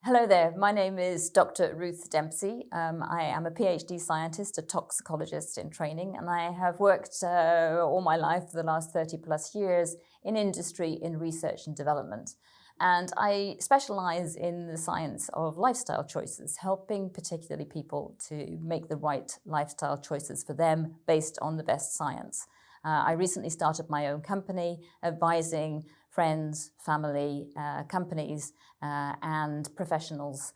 Hello there, my name is Dr. Ruth Dempsey. I am a PhD scientist, a toxicologist in training, and I have worked all my life for the last 30 plus years in industry, in research and development. And I specialize in the science of lifestyle choices, helping particularly people to make the right lifestyle choices for them based on the best science. I recently started my own company advising friends, family, companies and professionals,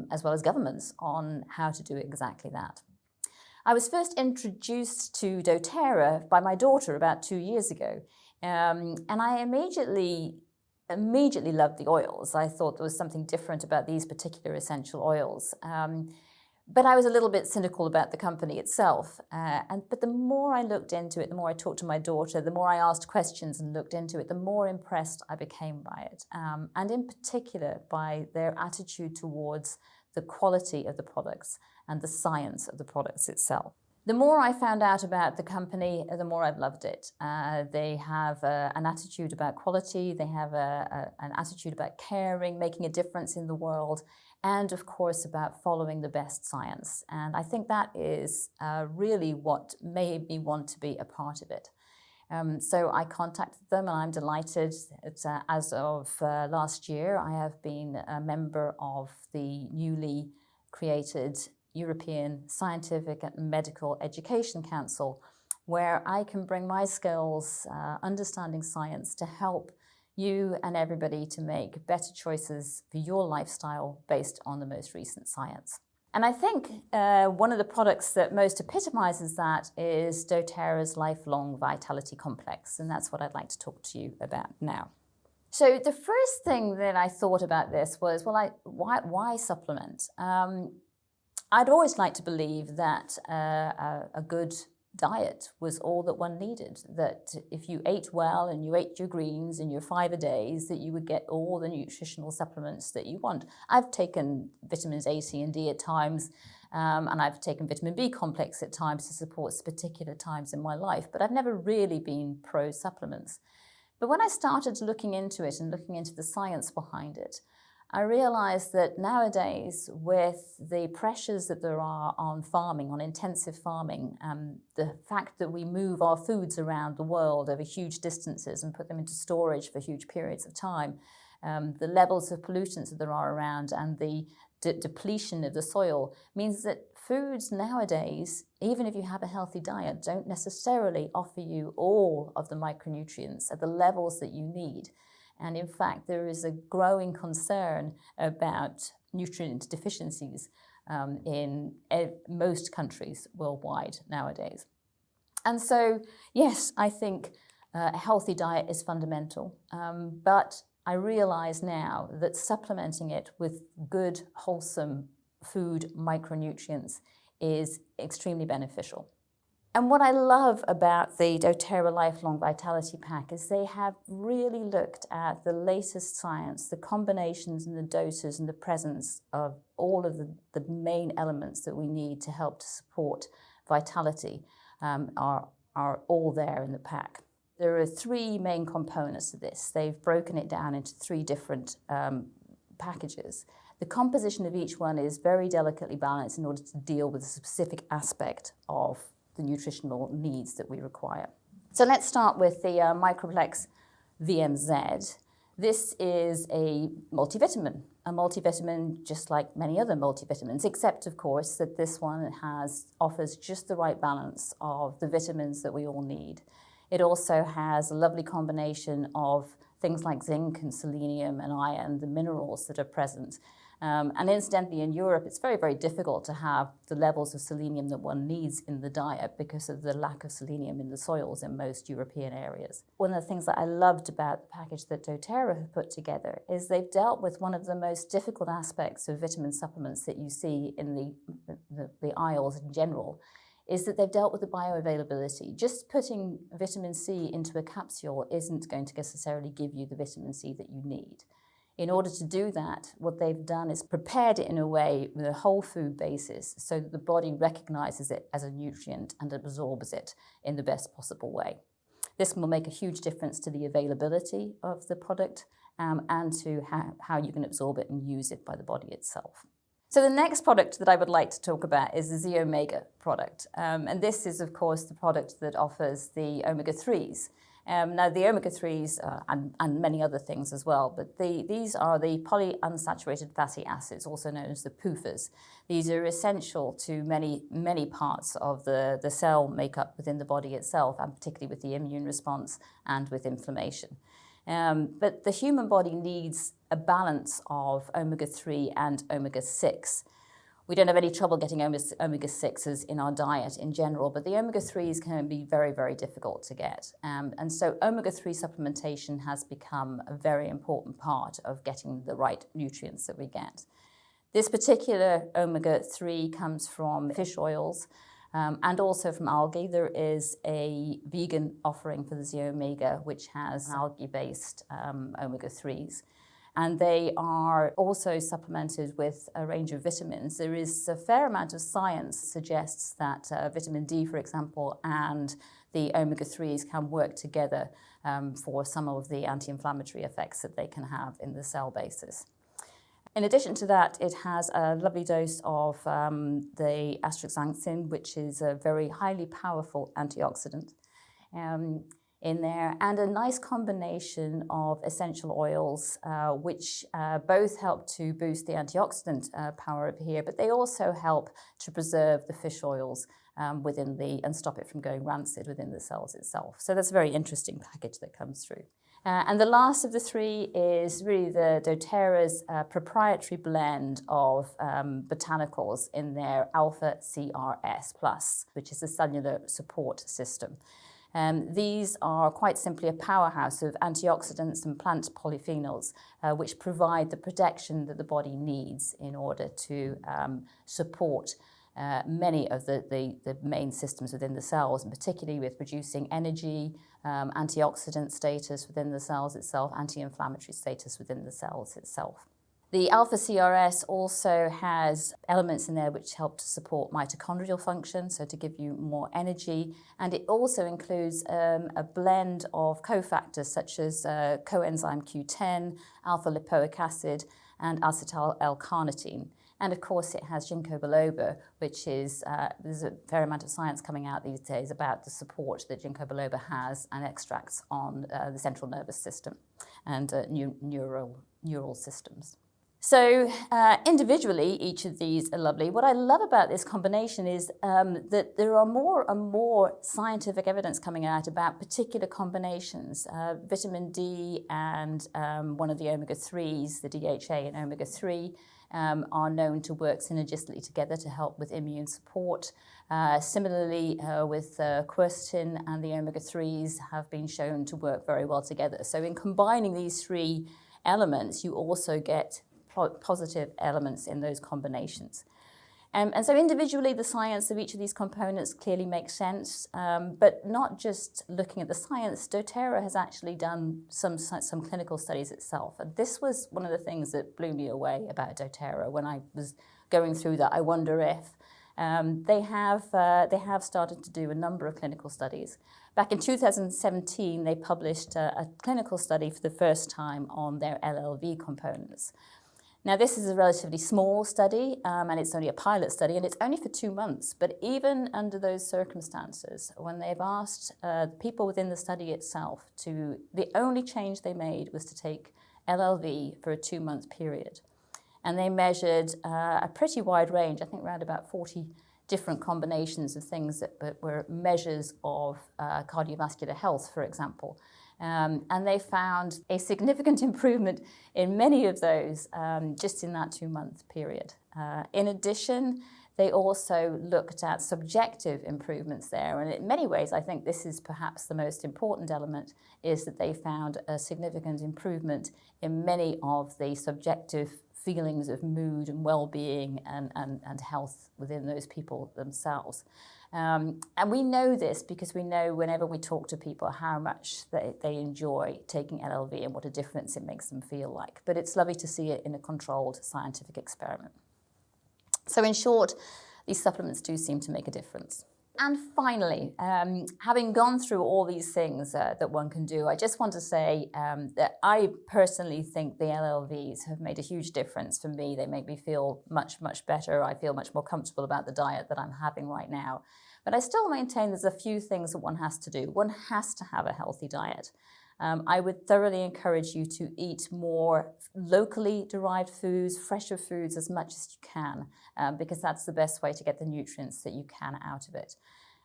as well as governments, on how to do exactly that. I was first introduced to doTERRA by my daughter about 2 years ago, and I immediately loved the oils. I thought there was something different about these particular essential oils. But I was a little bit cynical about the company itself. But the more I looked into it, the more I talked to my daughter, the more I asked questions and looked into it, the more impressed I became by it. And in particular by their attitude towards the quality of the products and the science of the products itself. The more I found out about the company, the more I've loved it. They have an attitude about quality, they have an attitude about caring, making a difference in the world, and of course about following the best science. And I think that is really what made me want to be a part of it. So I contacted them and I'm delighted that as of last year, I have been a member of the newly created European Scientific and Medical Education Council, where I can bring my skills, understanding science, to help you and everybody to make better choices for your lifestyle based on the most recent science. And I think one of the products that most epitomizes that is doTERRA's Lifelong Vitality Complex, and that's what I'd like to talk to you about now. So the first thing that I thought about this was, why supplement? I'd always like to believe that a good diet was all that one needed, that if you ate well and you ate your greens and your fibre days, that you would get all the nutritional supplements that you want. I've taken vitamins A, C and D at times, and I've taken vitamin B complex at times to support particular times in my life, but I've never really been pro supplements. But when I started looking into it and looking into the science behind it, I realized that nowadays, with the pressures that there are on farming, on intensive farming, the fact that we move our foods around the world over huge distances and put them into storage for huge periods of time, the levels of pollutants that there are around and the depletion of the soil means that foods nowadays, even if you have a healthy diet, don't necessarily offer you all of the micronutrients at the levels that you need. And in fact, there is a growing concern about nutrient deficiencies in most countries worldwide nowadays. And so, yes, I think a healthy diet is fundamental, but I realize now that supplementing it with good, wholesome food micronutrients is extremely beneficial. And what I love about the doTERRA Lifelong Vitality Pack is they have really looked at the latest science, the combinations and the doses and the presence of all of the main elements that we need to help to support vitality are all there in the pack. There are 3 main components to this. They've broken it down into 3 different packages. The composition of each one is very delicately balanced in order to deal with a specific aspect of the nutritional needs that we require. So let's start with the Microplex VMZ. This is a multivitamin just like many other multivitamins, except of course that this one offers just the right balance of the vitamins that we all need. It also has a lovely combination of things like zinc and selenium and iron, the minerals that are present. And incidentally, in Europe, it's very, very difficult to have the levels of selenium that one needs in the diet because of the lack of selenium in the soils in most European areas. One of the things that I loved about the package that doTERRA have put together is they've dealt with one of the most difficult aspects of vitamin supplements that you see in the aisles in general, is that they've dealt with the bioavailability. Just putting vitamin C into a capsule isn't going to necessarily give you the vitamin C that you need. In order to do that, what they've done is prepared it in a way with a whole food basis so that the body recognizes it as a nutrient and absorbs it in the best possible way. This will make a huge difference to the availability of the product and to how you can absorb it and use it by the body itself. So the next product that I would like to talk about is the Z-Omega product. And this is, of course, the product that offers the omega-3s. Now, the omega-3s, and many other things as well, but these are the polyunsaturated fatty acids, also known as the PUFAs. These are essential to many parts of the cell makeup within the body itself, and particularly with the immune response and with inflammation. But the human body needs a balance of omega-3 and omega-6. We don't have any trouble getting omega-6s in our diet in general, but the omega-3s can be very, very difficult to get. And so omega-3 supplementation has become a very important part of getting the right nutrients that we get. This particular omega-3 comes from fish oils, and also from algae. There is a vegan offering for the Z-Omega, which has algae-based omega-3s. And they are also supplemented with a range of vitamins. There is a fair amount of science suggests that vitamin D, for example, and the omega-3s can work together for some of the anti-inflammatory effects that they can have in the cell basis. In addition to that, it has a lovely dose of the astaxanthin, which is a very highly powerful antioxidant in there, and a nice combination of essential oils, which both help to boost the antioxidant power of here, but they also help to preserve the fish oils and stop it from going rancid within the cells itself. So that's a very interesting package that comes through. And the last of the three is really the doTERRA's proprietary blend of botanicals in their alpha CRS+, which is a cellular support system. These are quite simply a powerhouse of antioxidants and plant polyphenols, which provide the protection that the body needs in order to support many of the main systems within the cells, and particularly with reducing energy, antioxidant status within the cells itself, anti-inflammatory status within the cells itself. The alpha CRS also has elements in there which help to support mitochondrial function, so to give you more energy, and it also includes a blend of cofactors such as coenzyme Q10, alpha lipoic acid, and acetyl L-carnitine. And of course, it has ginkgo biloba, which is, there's a fair amount of science coming out these days about the support that ginkgo biloba has and extracts on the central nervous system and neural systems. So individually, each of these are lovely. What I love about this combination is that there are more and more scientific evidence coming out about particular combinations. Vitamin D and one of the omega-3s, the DHA and omega-3, are known to work synergistically together to help with immune support. Similarly, with quercetin and the omega-3s have been shown to work very well together. So in combining these three elements, you also get positive elements in those combinations. And so individually, the science of each of these components clearly makes sense, but not just looking at the science. doTERRA has actually done some clinical studies itself. And this was one of the things that blew me away about doTERRA when I was going through that. I wonder if they have started to do a number of clinical studies. Back in 2017, they published a clinical study for the first time on their LLV components. Now, this is a relatively small study, and it's only a pilot study, and it's only for 2 months. But even under those circumstances, when they've asked people within the study itself the only change they made was to take LLV for a 2-month period. And they measured a pretty wide range, I think around about 40 different combinations of things that were measures of cardiovascular health, for example. And they found a significant improvement in many of those just in that 2-month period. In addition, they also looked at subjective improvements there. And in many ways, I think this is perhaps the most important element, is that they found a significant improvement in many of the subjective feelings of mood and well-being and health within those people themselves. And we know this because we know whenever we talk to people how much they enjoy taking LLV and what a difference it makes them feel like. But it's lovely to see it in a controlled scientific experiment. So in short, these supplements do seem to make a difference. And finally, having gone through all these things that one can do, I just want to say that I personally think the LLVs have made a huge difference for me. They make me feel much, much better. I feel much more comfortable about the diet that I'm having right now. But I still maintain there's a few things that one has to do. One has to have a healthy diet. I would thoroughly encourage you to eat more locally derived foods, fresher foods as much as you can, because that's the best way to get the nutrients that you can out of it.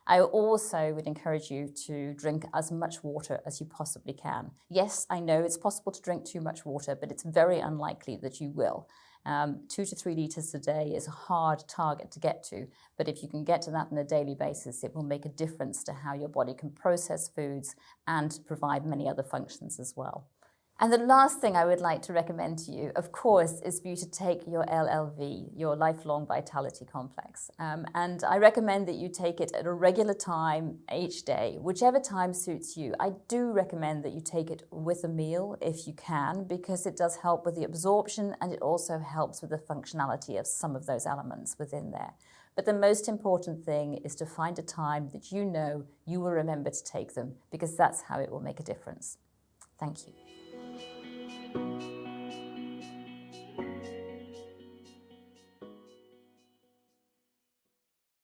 I also would encourage you to drink as much water as you possibly can. Yes, I know it's possible to drink too much water, but it's very unlikely that you will. 2 to 3 litres a day is a hard target to get to, but if you can get to that on a daily basis, it will make a difference to how your body can process foods and provide many other functions as well. And the last thing I would like to recommend to you, of course, is for you to take your LLV, your Lifelong Vitality Complex. And I recommend that you take it at a regular time each day, whichever time suits you. I do recommend that you take it with a meal if you can, because it does help with the absorption and it also helps with the functionality of some of those elements within there. But the most important thing is to find a time that you know you will remember to take them, because that's how it will make a difference. Thank you.